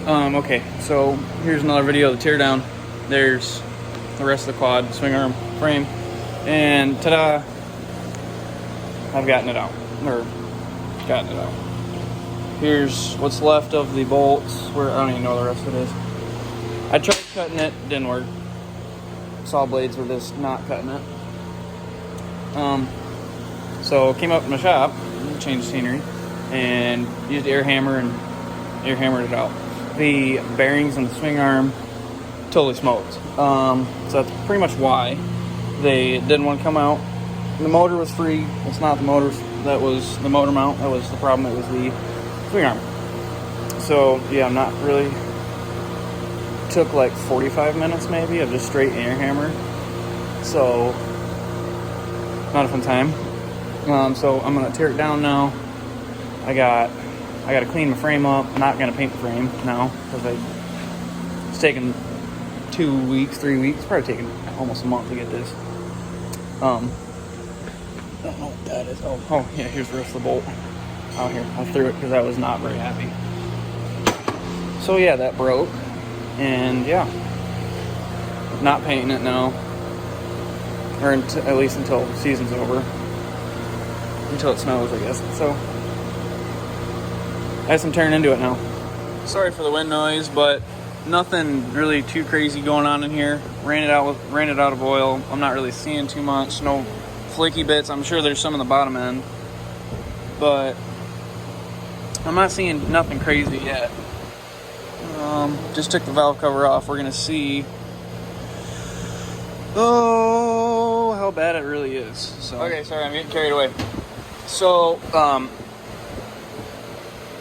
Okay, so here's another video of the teardown. There's the rest of the quad, swing arm, frame, and ta-da! I've gotten it out, Here's what's left of the bolts. Where I don't even know what the rest of it is. I tried cutting it, didn't work. Saw blades were just not cutting it. So came up in my shop, changed scenery, and used air hammer and air hammered it out. The bearings and the swing arm totally smoked. So that's pretty much why they didn't want to come out. The motor was free. It's not the motor that was the motor mount. That was the problem. It was the swing arm. So yeah, I'm not really. Took like 45 minutes maybe of just straight air hammer. So not a fun time. So I'm gonna tear it down now. I gotta clean my frame up. I'm not gonna paint the frame now because it's taken 2 weeks, 3 weeks, probably taken almost a month to get this. I don't know what that is. Oh yeah, here's the rest of the bolt out here. I threw it because I was not very happy. So yeah, that broke, and yeah, not painting it now, or at least until the season's over, until it snows, I guess. So I guess I'm tearing into it now. Sorry for the wind noise, but nothing really too crazy going on in here. Ran it out of oil. I'm not really seeing too much. No flaky bits. I'm sure there's some in the bottom end, but I'm not seeing nothing crazy yet. Just took the valve cover off. We're gonna see how bad it really is. So okay, sorry, I'm getting carried away. So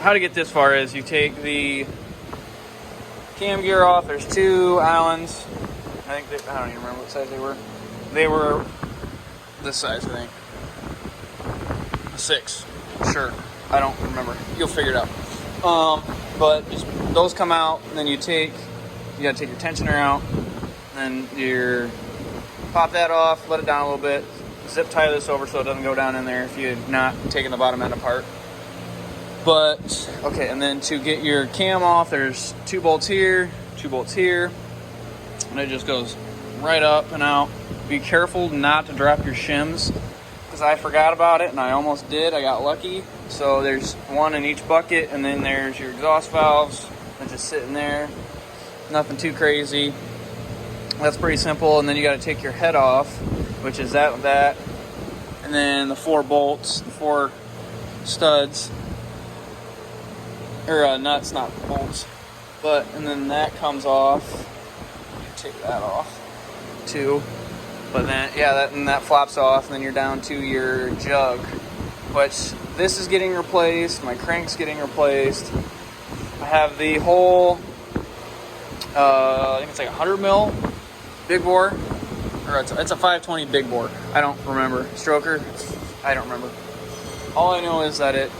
how to get this far is you take the cam gear off. There's 2 Allens. I don't even remember what size they were. They were this size, I think. 6, sure. I don't remember. You'll figure it out. But just, those come out, and then you gotta take your tensioner out, and then you pop that off, let it down a little bit, zip tie this over so it doesn't go down in there if you're not taking the bottom end apart. But okay, and then to get your cam off, there's 2 bolts here, 2 bolts here, and it just goes right up and out. Be careful not to drop your shims, because I forgot about it and I almost did. I got lucky. So there's 1 in each bucket, and then there's your exhaust valves that just sitting there. Nothing too crazy. That's pretty simple. And then you got to take your head off, which is that, and then the 4 bolts, the 4 studs, or nuts, not bolts. And then that comes off. Take that off too. But then yeah, that flops off, and then you're down to your jug, which this is getting replaced. My crank's getting replaced. I have the whole, I think it's like 100 mil big bore, or it's a 520 big bore. I don't remember. Stroker, I don't remember. All I know is that it's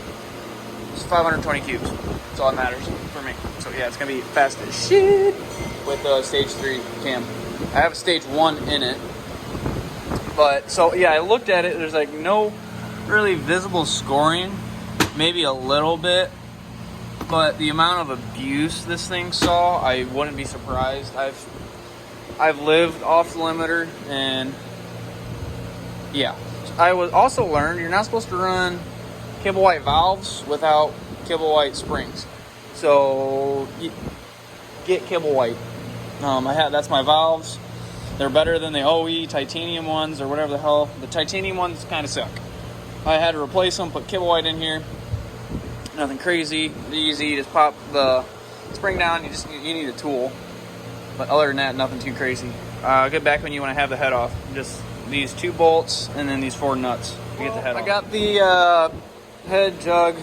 520 cubes. That's all that matters for me. So yeah, it's gonna be fast as shit with stage 3 cam. I have a stage 1 in it. But so yeah, I looked at it. There's like no really visible scoring, maybe a little bit, but the amount of abuse this thing saw, I wouldn't be surprised. I've lived off the limiter, and yeah, I was also learned you're not supposed to run cable white valves without cable white springs. So get cable white. That's my valves. They're better than the OE titanium ones, or whatever the hell. The titanium ones kind of suck. I had to replace them, put cable white in here. Nothing crazy, easy. Just pop the spring down. You need a tool. But other than that, nothing too crazy. I'll get back when you want to have the head off. Just these 2 bolts and then these 4 nuts to get the head off. I got the head jug.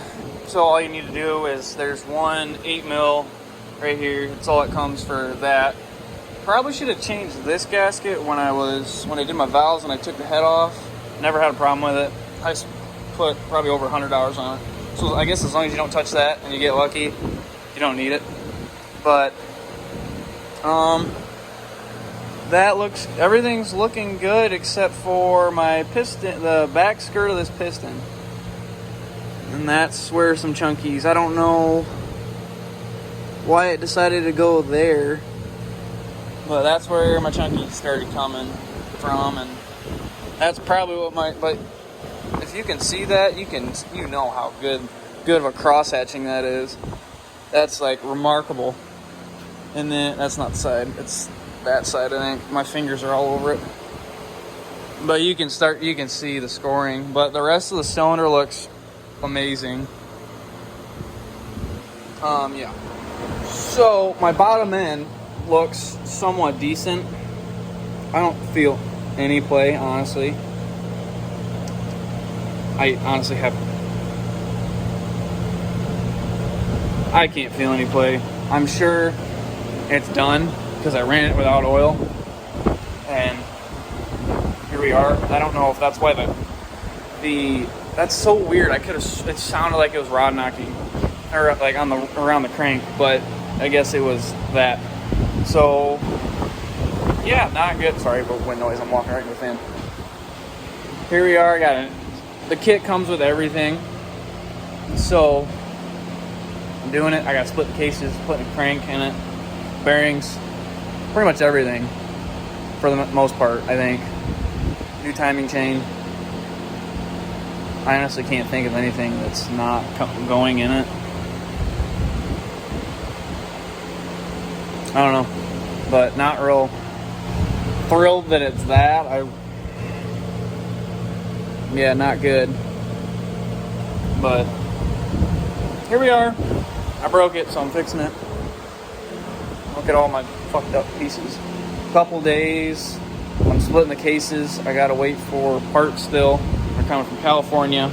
So all you need to do is there's 1 8 mil right here. That's all it comes for that. Probably should have changed this gasket when I did my valves and I took the head off. Never had a problem with it. I put probably over $100 on it. So I guess as long as you don't touch that and you get lucky, you don't need it. But everything's looking good except for my piston, the back skirt of this piston. And that's where some chunkies. I don't know why it decided to go there. But that's where my chunky started coming from, and that's probably what but if you can see that, you know how good of a cross hatching that is. That's like remarkable. And then that's not the side, it's that side. I think my fingers are all over it. But you can see the scoring. But the rest of the cylinder looks amazing. Yeah. So my bottom end looks somewhat decent. I don't feel any play, honestly. I can't feel any play. I'm sure it's done because I ran it without oil, and here we are. I don't know if that's why that's so weird. It sounded like it was rod knocking, or like around the crank, but I guess it was that. So yeah, not good. Sorry about wind noise. I'm walking right into the fan. Here we are. The kit comes with everything, so I'm doing it. I got split the cases, putting a crank in it, bearings, pretty much everything for the most part, I think. New timing chain. I honestly can't think of anything that's not going in it. I don't know, but not real thrilled that it's that. Yeah, not good. But here we are. I broke it, so I'm fixing it. Look at all my fucked up pieces. Couple days. I'm splitting the cases. I gotta wait for parts still. They're coming from California.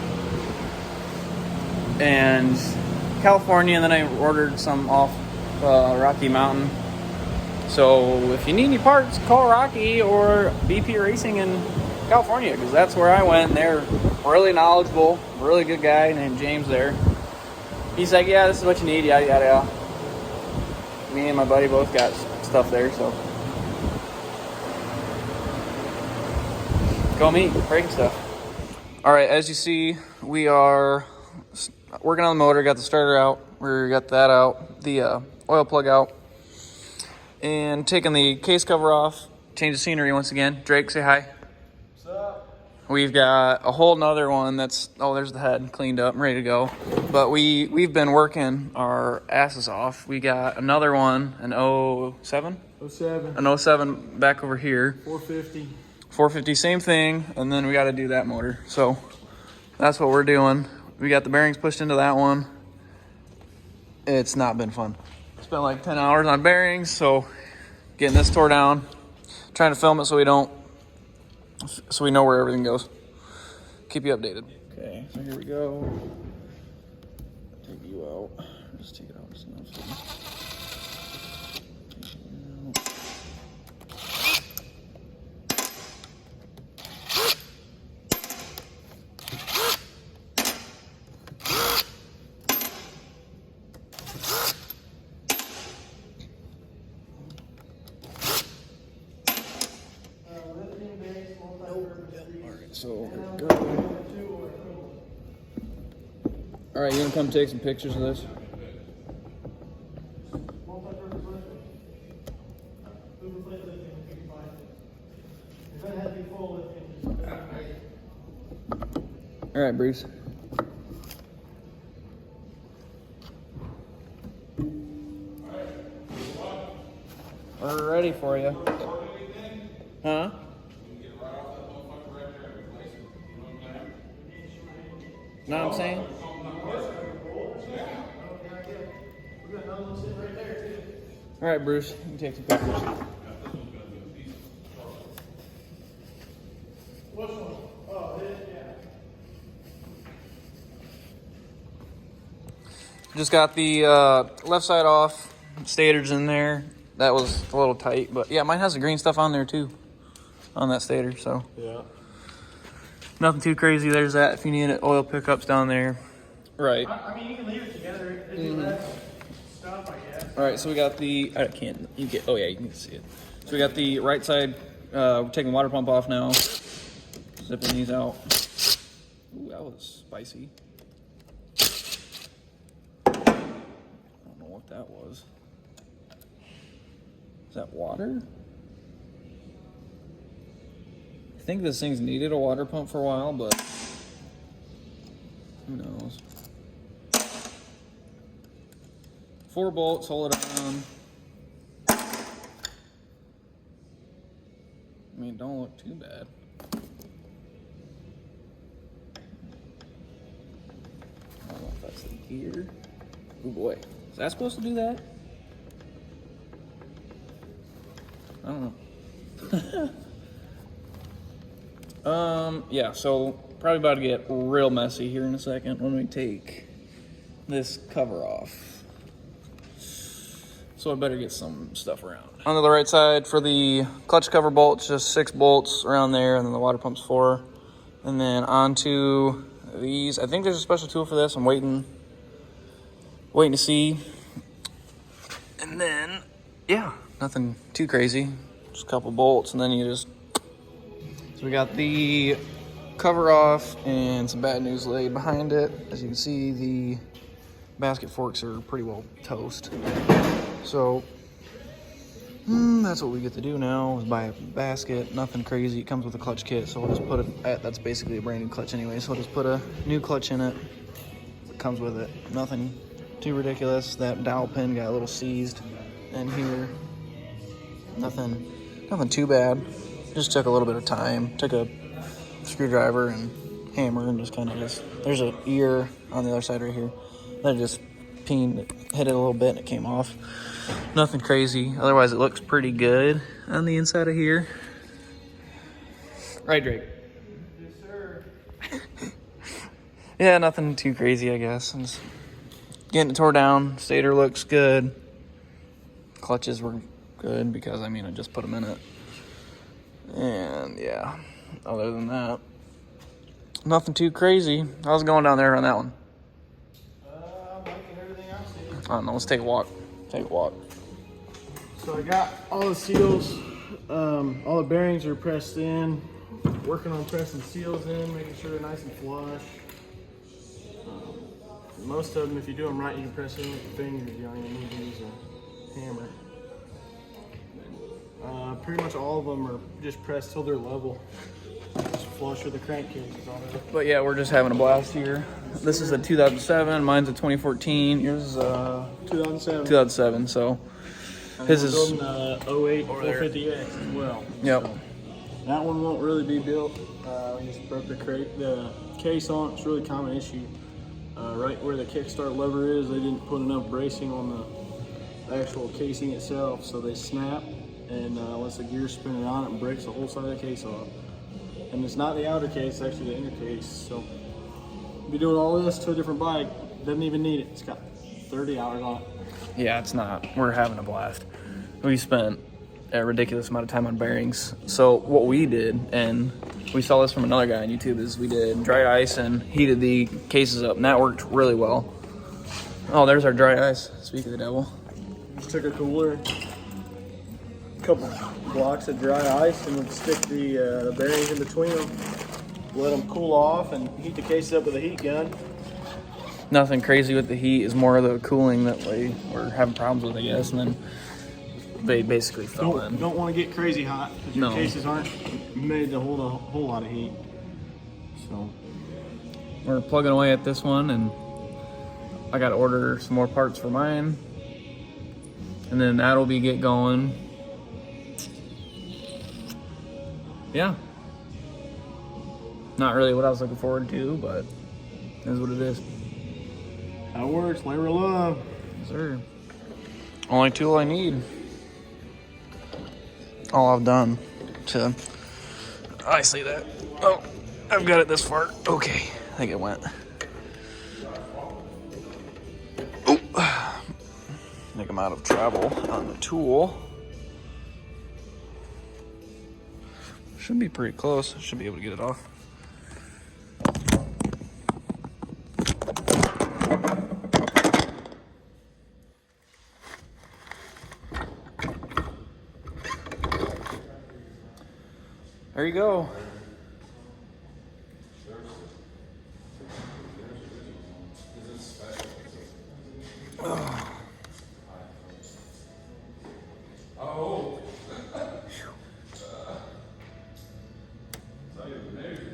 And then I ordered some off Rocky Mountain. So if you need any parts, call Rocky or BP Racing in California, because that's where I went. They're really knowledgeable, really good guy named James there. He's like, yeah, this is what you need, yada yada yada. Me and my buddy both got stuff there, so go me, breaking stuff. All right, as you see, we are working on the motor. Got the starter out. We got that out, the oil plug out, and taking the case cover off. Change the scenery once again. Drake, say hi. We've got a whole nother one there's the head cleaned up and ready to go. But we've been working our asses off. We got another one, an 07? 07. An 07 back over here. 450. 450, same thing. And then we got to do that motor. So that's what we're doing. We got the bearings pushed into that one. It's not been fun. Spent like 10 hours on bearings, so getting this tore down. Trying to film it so we know where everything goes. Keep you updated. Okay, so here we go. Take you out. Just take it out. Just enough. So here we go. All right, you gonna come take some pictures of this? All right, Bruce. We're ready for you. Huh? Know what I'm saying? All right, Bruce, you can take some pictures. Just got the left side off, stator's in there. That was a little tight, but yeah, mine has the green stuff on there too, on that stator, so. Yeah. Nothing too crazy. There's that. If you need it, oil pickups down there. Right. I mean, you can leave it together. It's less stuff, I guess. All right, so we got the. I can't. You get. Oh yeah, you can see it. So we got the right side. We're taking the water pump off now. Zipping these out. Ooh, that was spicy. I don't know what that was. that water? I think this thing's needed a water pump for a while, but who knows? 4 bolts, hold it on. I mean, don't look too bad. I don't know if that's the gear. Oh boy, is that supposed to do that? I don't know. Yeah, so probably about to get real messy here in a second when we take this cover off. So I better get some stuff around. On the right side for the clutch cover bolts, just 6 bolts around there, and then the water pump's 4. And then onto these. I think there's a special tool for this. I'm waiting to see. And then, yeah, nothing too crazy. Just a couple bolts, and then you just... So we got the cover off and some bad news laid behind it. As you can see, the basket forks are pretty well toast. So that's what we get to do now, is buy a basket. Nothing crazy. It comes with a clutch kit, so we'll just put it, that's basically a brand new clutch anyway, so we'll just put a new clutch in it. It comes with it. Nothing too ridiculous. That dowel pin got a little seized in here. Nothing too bad. Just took a little bit of time. Took a screwdriver and hammer and just kind of there's an ear on the other side right here. Then I just hit it a little bit and it came off. Nothing crazy. Otherwise, it looks pretty good on the inside of here. Right, Drake? Yes, sir. Yeah, nothing too crazy, I guess. I'm just getting it tore down. Stator looks good. Clutches were good because, I mean, I just put them in it. And, yeah, other than that, nothing too crazy. How's it going down there on that one? I'm liking everything I'm seeing. I don't know. Let's take a walk. So I got all the seals, all the bearings are pressed in. Working on pressing seals in, making sure they're nice and flush. Most of them, if you do them right, you can press in with your fingers. You don't even need to use a hammer. Pretty much all of them are just pressed till they're level. Just flush with the crankcases on it. But yeah, we're just having a blast here. This is a 2007. Mine's a 2014. Yours is a 2007. So his is building a 08 450X as well. Yep. So that one won't really be built. We just broke the case on it. It's a really common issue. Right where the kickstart lever is, they didn't put enough bracing on the actual casing itself, so they snap, and lets the gear spin on it and breaks the whole side of the case off. And it's not the outer case, it's actually the inner case. So be doing all this to a different bike, doesn't even need it. It's got 30 hours on it. Yeah, it's not. We're having a blast. We spent a ridiculous amount of time on bearings. So what we did, and we saw this from another guy on YouTube, is we did dry ice and heated the cases up, and that worked really well. Oh, there's our dry ice. Speak of the devil. Just took a cooler, a couple blocks of dry ice, and would stick the bearings in between them, let them cool off, and heat the cases up with a heat gun. Nothing crazy with the heat, is more of the cooling that we were having problems with, I guess, and then they basically fell in. Don't want to get crazy hot, because your No. cases aren't made to hold a whole lot of heat. So We're plugging away at this one, and I got to order some more parts for mine, and then that'll be get going. Yeah. Not really what I was looking forward to, but it is what it is. how it works, labor of love. Yes, sir. Only tool I need. All I've done to... I see that. Oh, I've got it this far. Okay, I think it went. Oh, I think I'm out of travel on the tool. Should be pretty close. Should be able to get it off. There you go. Oh. it.